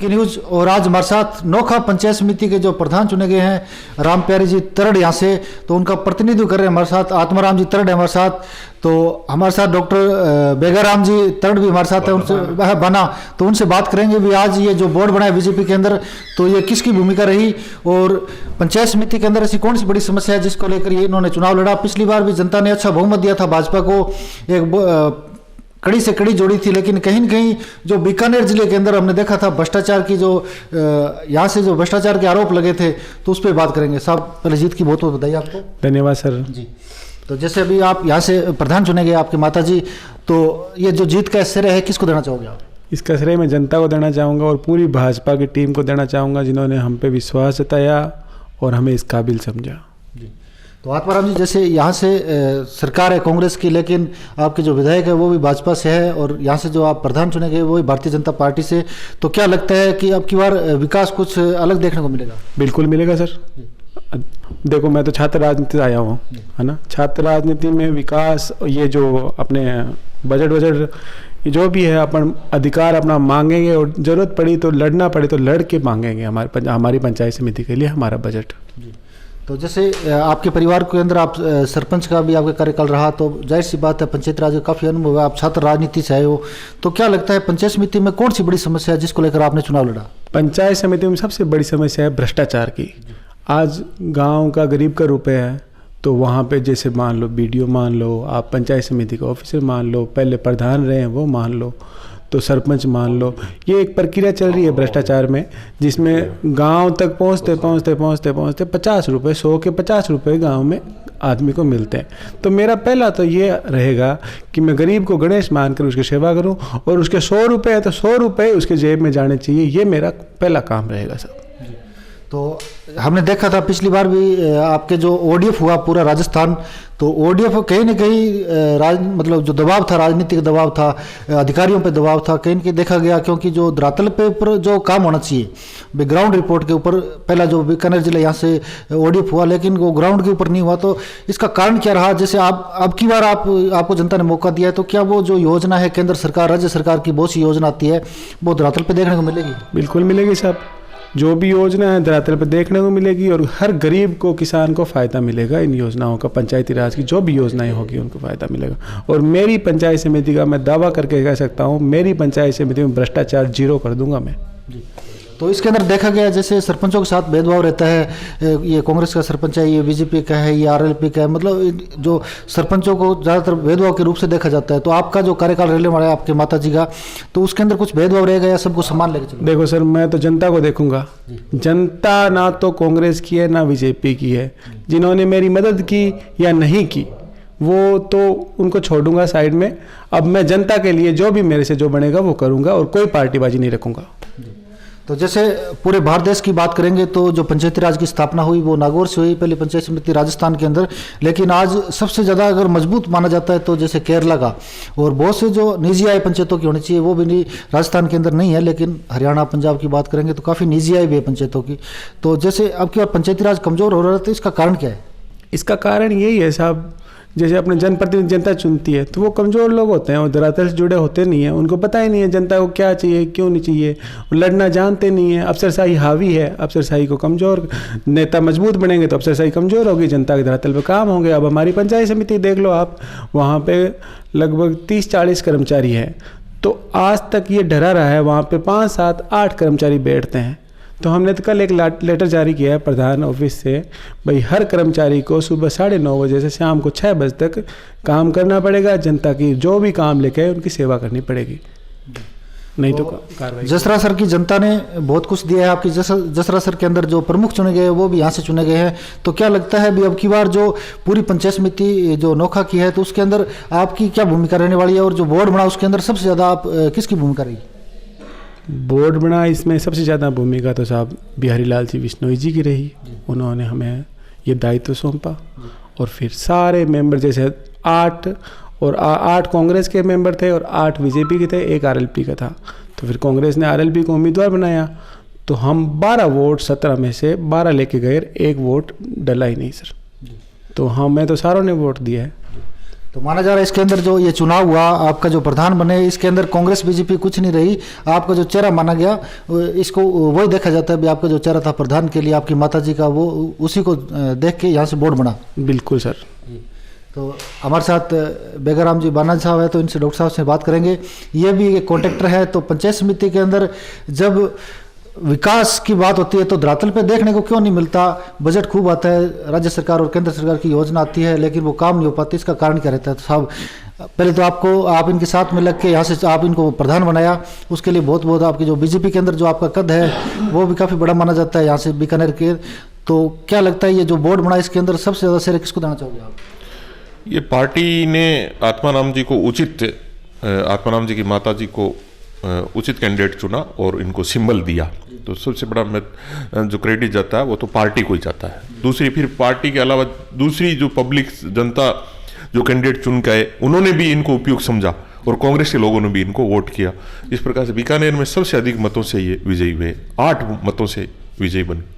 की न्यूज। और आज हमारे साथ नोखा पंचायत समिति के जो प्रधान चुने गए हैं राम प्यारी जी तरड़ यहाँ से, तो उनका प्रतिनिधित्व कर रहे हैं हमारे साथ आत्माराम जी तरड़ है हमारे साथ। तो हमारे साथ डॉक्टर बेगाराम जी तरड़ भी हमारे साथ है, उनसे बना तो उनसे बात करेंगे भी आज ये जो बोर्ड बना है बीजेपी के अंदर तो ये किसकी भूमिका रही और पंचायत समिति के अंदर ऐसी कौन सी बड़ी समस्या है जिसको लेकर ये इन्होंने चुनाव लड़ा। पिछली बार भी जनता ने अच्छा बहुमत दिया था भाजपा को, एक कड़ी से कड़ी जोड़ी थी, लेकिन कहीं न कहीं जो बीकानेर जिले के अंदर हमने देखा था भ्रष्टाचार की जो यहाँ से जो भ्रष्टाचार के आरोप लगे थे तो उस पर बात करेंगे। साहब पहले जीत की बहुत बहुत बधाई आपको। धन्यवाद सर जी। तो जैसे अभी आप यहाँ से प्रधान चुने गए आपके माता जी, तो ये जो जीत का श्रेय है किसको देना चाहोगे आप? इसका श्रेय मैं जनता को देना चाहूँगा और पूरी भाजपा की टीम को देना चाहूँगा जिन्होंने हम पे विश्वास जताया और हमें इस काबिल समझा। जी। तो आत्माराम जी जैसे यहाँ से सरकार है कांग्रेस की, लेकिन आपके जो विधायक है वो भी भाजपा से है और यहाँ से जो आप प्रधान चुने गए वो भी भारतीय जनता पार्टी से, तो क्या लगता है कि अब की बार विकास कुछ अलग देखने को मिलेगा? बिल्कुल मिलेगा सर। देखो मैं तो छात्र राजनीति आया हूँ, है ना। छात्र राजनीति में विकास, ये जो अपने बजट जो भी है अपन अधिकार अपना मांगेंगे और जरूरत पड़ी तो लड़ना पड़े तो लड़ के मांगेंगे हमारी पंचायत समिति के लिए हमारा बजट। तो जैसे आपके परिवार के अंदर आप सरपंच का भी आपका कार्यकाल रहा, तो जाहिर सी बात है पंचायत राज का काफ़ी अनुभव है, आप छात्र राजनीति से आए हो, तो क्या लगता है पंचायत समिति में कौन सी बड़ी समस्या है जिसको लेकर आपने चुनाव लड़ा? पंचायत समिति में सबसे बड़ी समस्या है भ्रष्टाचार की। आज गांव का गरीब का रुपये है तो वहाँ पे जैसे मान लो बीडीओ मान लो, आप पंचायत समिति का ऑफिसर मान लो, पहले प्रधान रहे हैं वो मान लो, तो सरपंच मान लो, ये एक प्रक्रिया चल रही है भ्रष्टाचार में जिसमें गांव तक पहुँचते 50 रुपये 100 के 50 रुपये गाँव में आदमी को मिलते हैं। तो मेरा पहला तो ये रहेगा कि मैं गरीब को गणेश मानकर उसकी सेवा करूं और उसके 100 रुपये है तो 100 रुपये उसके जेब में जाने चाहिए, ये मेरा पहला काम रहेगा सर। तो हमने देखा था पिछली बार भी आपके जो ओडीएफ हुआ पूरा राजस्थान, तो ओडीएफ कहीं न कहीं मतलब जो दबाव था, राजनीतिक दबाव था, अधिकारियों पे दबाव था, कहीं न कहीं देखा गया, क्योंकि जो धरातल पे ऊपर जो काम होना चाहिए ग्राउंड रिपोर्ट के ऊपर, पहला जो बीकानेर जिला यहाँ से ओडीएफ हुआ लेकिन वो ग्राउंड के ऊपर नहीं हुआ, तो इसका कारण क्या रहा? जैसे आप अब की बार आपको जनता ने मौका दिया है, तो क्या वो जो योजना है केंद्र सरकार राज्य सरकार की बहुत सी योजना आती है वो धरातल पर देखने को मिलेगी? बिल्कुल मिलेगी साहब, जो भी योजना है धरातल पर देखने को मिलेगी और हर गरीब को किसान को फ़ायदा मिलेगा इन योजनाओं का। पंचायती राज की जो भी योजनाएं होगी उनको फ़ायदा मिलेगा। और मेरी पंचायत समिति का मैं दावा करके कह सकता हूँ, मेरी पंचायत समिति में भ्रष्टाचार 0 कर दूंगा मैं। तो इसके अंदर देखा गया जैसे सरपंचों के साथ भेदभाव रहता है, ये कांग्रेस का सरपंच है, ये बीजेपी का है, ये आरएलपी का है, मतलब जो सरपंचों को ज़्यादातर भेदभाव के रूप से देखा जाता है। तो आपका जो कार्यकाल रहने वाला है आपके माता जी का, तो उसके अंदर कुछ भेदभाव रहेगा या सबको समान लेके चलो? देखो सर, मैं तो जनता को देखूंगा। जनता ना तो कांग्रेस की है ना बीजेपी की है, जिन्होंने मेरी मदद की या नहीं की वो तो उनको छोड़ूंगा साइड में। अब मैं जनता के लिए जो भी मेरे से जो बनेगा वो करूंगा और कोई पार्टीबाजी नहीं रखूंगा। तो जैसे पूरे भारत देश की बात करेंगे तो जो पंचायती राज की स्थापना हुई वो नागौर से हुई, पहली पंचायत समिति राजस्थान के अंदर, लेकिन आज सबसे ज़्यादा अगर मजबूत माना जाता है तो जैसे केरला का, और बहुत से जो निजी आय पंचायतों की होनी चाहिए वो भी नहीं राजस्थान के अंदर नहीं है, लेकिन हरियाणा पंजाब की बात करेंगे तो काफ़ी निजी आय भी है पंचायतों की। तो जैसे अब की बार पंचायती राज कमज़ोर हो रहा है, तो इसका कारण क्या है? इसका कारण यही है साहब, जैसे अपने जनप्रतिनिधि जनता चुनती है तो वो कमज़ोर लोग होते हैं, वो धरातल से जुड़े होते नहीं हैं, उनको पता ही नहीं है जनता को क्या चाहिए क्यों नहीं चाहिए, लड़ना जानते नहीं है। अफसरशाही हावी है, अफसरशाही को कमज़ोर, नेता मजबूत बनेंगे तो अफसरशाही कमज़ोर होगी, जनता के धरातल पे काम होंगे। अब हमारी पंचायत समिति देख लो आप, वहाँ पे लगभग 30-40 कर्मचारी हैं, तो आज तक ये डरा रहा है वहाँ पे 5, 7, 8 कर्मचारी बैठते हैं। तो हमने तो कल एक लेटर जारी किया है प्रधान ऑफिस से, भाई हर कर्मचारी को सुबह 9:30 बजे से शाम को 6 बजे तक काम करना पड़ेगा, जनता की जो भी काम लेके आए उनकी सेवा करनी पड़ेगी, नहीं तो कार्रवाई। जसरा सर की जनता ने बहुत कुछ दिया है, आपकी जसरा सर के अंदर जो प्रमुख चुने गए वो भी यहाँ से चुने गए हैं, तो क्या लगता है भी अब की बार जो पूरी पंचायत समिति जो नोखा की है तो उसके अंदर आपकी क्या भूमिका रहने वाली है, और जो बोर्ड बना उसके अंदर सबसे ज़्यादा आप किसकी भूमिका रही? बोर्ड बना इसमें सबसे ज़्यादा भूमिका तो साहब बिहारी लाल जी बिश्नोई जी की रही। उन्होंने हमें ये दायित्व सौंपा और फिर सारे मेंबर जैसे 8 कांग्रेस के मेंबर थे और 8 बीजेपी के थे, 1 आरएलपी का था। तो फिर कांग्रेस ने आरएलपी को उम्मीदवार बनाया तो हम 12 वोट 17 में से 12 लेके गए, 1 वोट डला ही नहीं सर। तो मैं तो सारों ने वोट दिया है। तो माना जा रहा है इसके अंदर जो ये चुनाव हुआ, आपका जो प्रधान बने, इसके अंदर कांग्रेस बीजेपी कुछ नहीं रही, आपका जो चेहरा माना गया इसको वही देखा जाता है भी आपका जो चेहरा था प्रधान के लिए आपकी माताजी का, वो उसी को देख के यहाँ से बोर्ड बना। बिल्कुल सर। तो हमारे साथ बेगाराम जी बाना साहब है, तो इनसे डॉक्टर साहब से बात करेंगे। ये भी एक कॉन्ट्रैक्टर है। तो पंचायत समिति के अंदर जब विकास की बात होती है तो धरातल पे देखने को क्यों नहीं मिलता? बजट खूब आता है, राज्य सरकार और केंद्र सरकार की योजना आती है, लेकिन वो काम नहीं हो पाती, इसका कारण क्या रहता है? तो साहब पहले तो आप इनके साथ में लग के यहाँ से आप इनको प्रधान बनाया, उसके लिए बहुत बहुत आपकी जो बीजेपी के अंदर जो आपका कद है वो भी काफ़ी बड़ा माना जाता है यहाँ से बीकानेर के। तो क्या लगता है ये जो बोर्ड बना इसके अंदर सबसे ज़्यादा श्रेय किसको देना चाहोगे आप? ये पार्टी ने आत्माराम जी को आत्माराम जी की माता जी को उचित कैंडिडेट चुना और इनको सिंबल दिया, तो सबसे बड़ा जो क्रेडिट जाता है वो तो पार्टी को ही जाता है। दूसरी फिर पार्टी के अलावा दूसरी जो पब्लिक जनता जो कैंडिडेट चुन के आए उन्होंने भी इनको उपयुक्त समझा और कांग्रेस के लोगों ने भी इनको वोट किया। इस प्रकार से बीकानेर में सबसे अधिक मतों से ये विजयी हुए, 8 मतों से विजयी बने।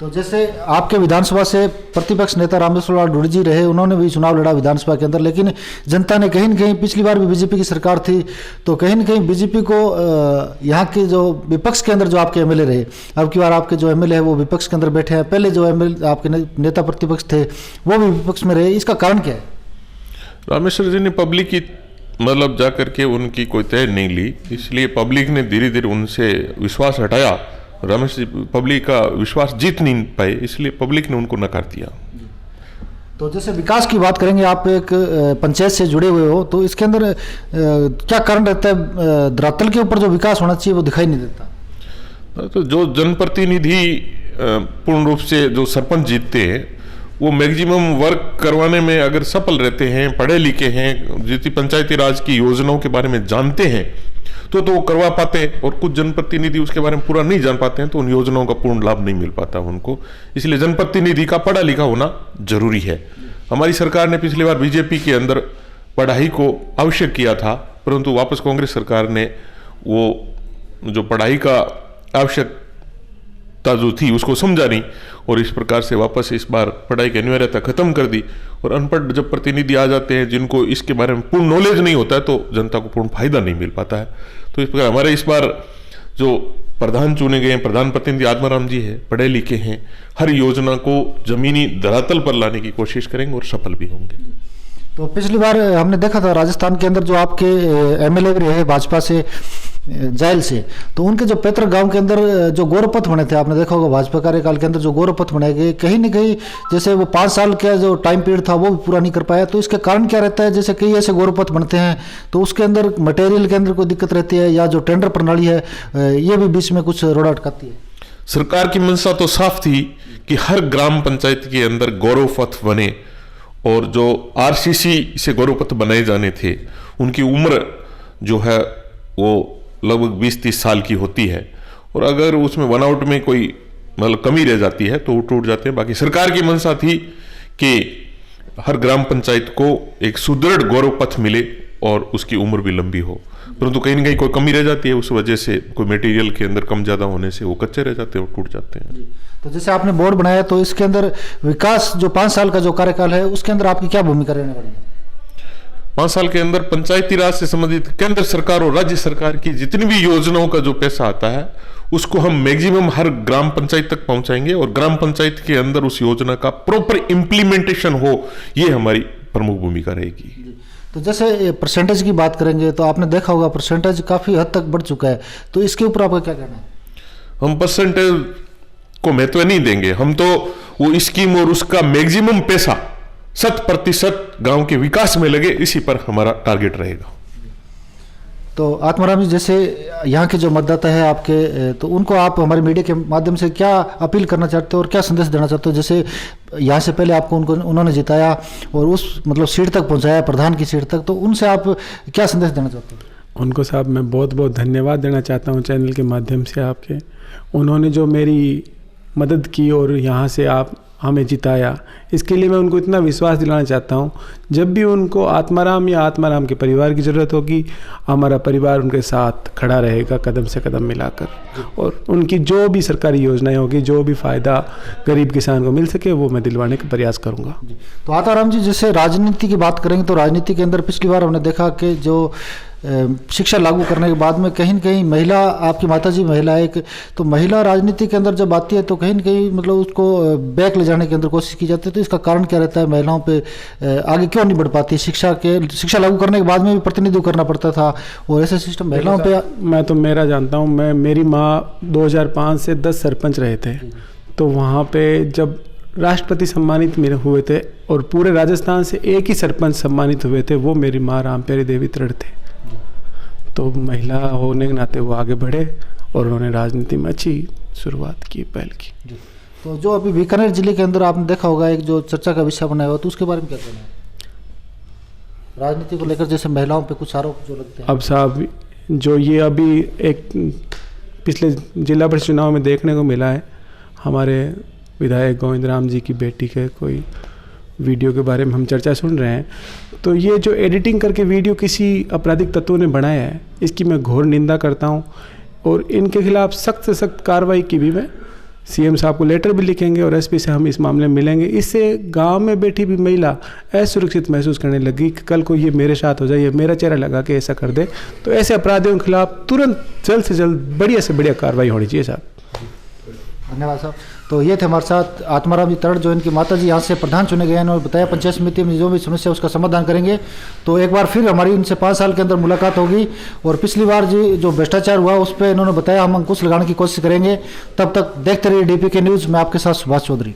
तो जैसे आपके विधानसभा से प्रतिपक्ष नेता रामेश्वर लाल ढूंढ जी रहे, उन्होंने भी चुनाव लड़ा विधानसभा के अंदर, लेकिन जनता ने कहीं न कहीं, पिछली बार भी बीजेपी की सरकार थी, तो कहीं न कहीं बीजेपी को यहाँ के जो विपक्ष के अंदर जो आपके एमएलए रहे, अब की बार आपके जो एमएलए है वो विपक्ष के अंदर बैठे हैं, पहले जो एमएलए आपके नेता प्रतिपक्ष थे वो भी विपक्ष में रहे, इसका कारण क्या है? रामेश्वर जी ने पब्लिक की मतलब जा करके उनकी कोई तय नहीं ली, इसलिए पब्लिक ने धीरे धीरे उनसे विश्वास हटाया। रमेश जी पब्लिक का विश्वास जीत नहीं पाए, इसलिए पब्लिक ने उनको नकार दिया। तो जैसे विकास की बात करेंगे, आप एक पंचायत से जुड़े हुए हो, तो इसके अंदर क्या कारण रहता है? धरातल के ऊपर जो विकास होना चाहिए वो दिखाई नहीं देता। तो जो जनप्रतिनिधि पूर्ण रूप से जो सरपंच जीतते हैं वो मैक्सिमम वर्क करवाने में अगर सफल रहते हैं, पढ़े लिखे हैं, जितनी पंचायती राज की योजनाओं के बारे में जानते हैं तो वो करवा पाते हैं, और कुछ जनप्रतिनिधि उसके बारे में पूरा नहीं जान पाते हैं तो उन योजनाओं का पूर्ण लाभ नहीं मिल पाता उनको। इसलिए जनप्रतिनिधि का पढ़ा लिखा होना जरूरी है। हमारी सरकार ने पिछली बार बीजेपी के अंदर पढ़ाई को आवश्यक किया था, परंतु वापस कांग्रेस सरकार ने वो जो पढ़ाई का आवश्यकता जो थी उसको समझा नहीं, और इस प्रकार से वापस इस बार पढ़ाई की अनिवार्यता खत्म कर दी। और अनपढ़ जब प्रतिनिधि आ जाते हैं जिनको इसके बारे में पूर्ण नॉलेज नहीं होता है तो जनता को पूर्ण फायदा नहीं मिल पाता है। तो इस प्रकार हमारे इस बार जो प्रधान चुने गए हैं, प्रधान प्रतिनिधि आत्माराम जी है, पढ़े लिखे हैं, हर योजना को जमीनी धरातल पर लाने की कोशिश करेंगे और सफल भी होंगे। तो पिछली बार हमने देखा था राजस्थान के अंदर जो आपके एमएलए भी रहे भाजपा से, जायल से, तो उनके जो पैतृक गांव के अंदर जो गौरवपथ बने थे, आपने देखा होगा भाजपा कार्यकाल के अंदर जो गौरवपथ बनाए गए, कहीं न कहीं जैसे वो 5 साल का जो टाइम पीरियड था वो भी पूरा नहीं कर पाया। तो इसका कारण क्या रहता है? जैसे कई ऐसे गौरवपथ बनते हैं तो उसके अंदर मटेरियल के अंदर कोई दिक्कत रहती है, या जो टेंडर प्रणाली है ये भी बीच में कुछ रोड़ा अटकाती है। सरकार की मंशा तो साफ थी कि हर ग्राम पंचायत के अंदर गौरवपथ बने, और जो आरसीसी से गौरवपथ बनाए जाने थे उनकी उम्र जो है वो लगभग 20-30 साल की होती है, और अगर उसमें बनावट में कोई मतलब कमी रह जाती है तो वो टूट जाते हैं। बाकी सरकार की मंशा थी कि हर ग्राम पंचायत को एक सुदृढ़ गौरवपथ मिले और उसकी उम्र भी लंबी हो, परंतु कहीं ना कहीं कोई कमी रह जाती है, उस वजह से कोई मटेरियल के अंदर कम ज़्यादा होने से वो कच्चे रह जाते हैं और टूट जाते हैं। तो जैसे आपने बोर्ड बनाया तो इसके अंदर विकास जो 5 साल का जो कार्यकाल है उसके अंदर आपकी क्या भूमिका रहने वाली है? 5 साल के अंदर पंचायती राज से संबंधित केंद्र सरकार और राज्य सरकार की जितनी भी योजनाओं का जो पैसा आता है उसको हम मैक्सिमम हर ग्राम पंचायत तक पहुंचाएंगे, और ग्राम पंचायत के अंदर उस योजना का प्रॉपर इम्प्लीमेंटेशन हो, ये हमारी प्रमुख भूमिका रहेगी। तो जैसे परसेंटेज की बात करेंगे तो आपने देखा होगा परसेंटेज काफ़ी हद तक बढ़ चुका है, तो इसके ऊपर आपका क्या कहना है? हम परसेंटेज को महत्व नहीं देंगे, हम तो वो स्कीम और उसका मैक्सिमम पैसा 100% गांव के विकास में लगे, इसी पर हमारा टारगेट रहेगा। तो आत्माराम जी, जैसे यहाँ के जो मतदाता है आपके, तो उनको आप हमारे मीडिया के माध्यम से क्या अपील करना चाहते हो और क्या संदेश देना चाहते हो? जैसे यहाँ से पहले आपको उन्होंने जिताया और उस मतलब सीट तक पहुँचाया, प्रधान की सीट तक, तो उनसे आप क्या संदेश देना चाहते हो? उनको साहब मैं बहुत बहुत धन्यवाद देना चाहता हूँ चैनल के माध्यम से आपके। उन्होंने जो मेरी मदद की और यहाँ से हमें जिताया। इसके लिए मैं उनको इतना विश्वास दिलाना चाहता हूँ, जब भी उनको आत्माराम या आत्माराम के परिवार की ज़रूरत होगी, हमारा परिवार उनके साथ खड़ा रहेगा कदम से कदम मिलाकर, और उनकी जो भी सरकारी योजनाएं होगी, जो भी फ़ायदा गरीब किसान को मिल सके, वो मैं दिलवाने का प्रयास करूँगा। तो आत्माराम जी, जैसे राजनीति की बात करेंगे तो राजनीति के अंदर पिछली बार हमने देखा कि जो शिक्षा लागू करने के बाद में कहीं न कहीं महिला, आपकी माताजी महिला है, तो महिला राजनीति के अंदर जब आती है तो कहीं न कहीं मतलब उसको बैक ले जाने के अंदर कोशिश की जाती है। तो इसका कारण क्या रहता है, महिलाओं पे आगे क्यों नहीं बढ़ पाती? शिक्षा लागू करने के बाद में भी प्रतिनिधित्व करना पड़ता था, और ऐसे सिस्टम महिलाओं पे। मैं तो मेरा जानता हूँ, मेरी माँ 2005 से 10 सरपंच रहे थे, तो वहाँ पे जब राष्ट्रपति सम्मानित मेरे हुए थे और पूरे राजस्थान से एक ही सरपंच सम्मानित हुए थे, वो मेरी माँ रामप्यारी देवी तृण थे। तो महिला होने के नाते वो आगे बढ़े और उन्होंने राजनीति में अच्छी शुरुआत की, पहल की। तो जो अभी बीकानेर जिले के अंदर आपने देखा होगा एक जो चर्चा का विषय बनाया हुआ, तो उसके बारे में क्या कहना है राजनीति को लेकर, जैसे महिलाओं पे कुछ आरोप जो लगते हैं? अब साहब, जो ये अभी एक पिछले जिला परिषद चुनाव में देखने को मिला है, हमारे विधायक गोविंद राम जी की बेटी के कोई वीडियो के बारे में हम चर्चा सुन रहे हैं, तो ये जो एडिटिंग करके वीडियो किसी आपराधिक तत्वों ने बनाया है, इसकी मैं घोर निंदा करता हूँ, और इनके खिलाफ सख्त से सख्त कार्रवाई की भी मैं सीएम साहब को लेटर भी लिखेंगे, और एसपी से हम इस मामले में मिलेंगे। इससे गांव में बैठी भी महिला असुरक्षित महसूस करने लगी कि कल को ये मेरे साथ हो जाए, ये मेरा चेहरा लगा के ऐसा कर दे। तो ऐसे अपराधियों के खिलाफ तुरंत जल्द से जल्द बढ़िया से बढ़िया कार्रवाई होनी चाहिए साहब। धन्यवाद साहब। तो ये थे हमारे साथ आत्माराम जी तरण, जो इनकी माताजी यहाँ से प्रधान चुने गए हैं, और बताया पंचायत समिति में जो भी समस्या उसका समाधान करेंगे। तो एक बार फिर हमारी इनसे 5 साल के अंदर मुलाकात होगी, और पिछली बार जी जो भ्रष्टाचार हुआ उस पर इन्होंने बताया हम अंकुश लगाने की कोशिश करेंगे। तब तक देखते रहिए DPK न्यूज़। मैं आपके साथ सुभाष चौधरी।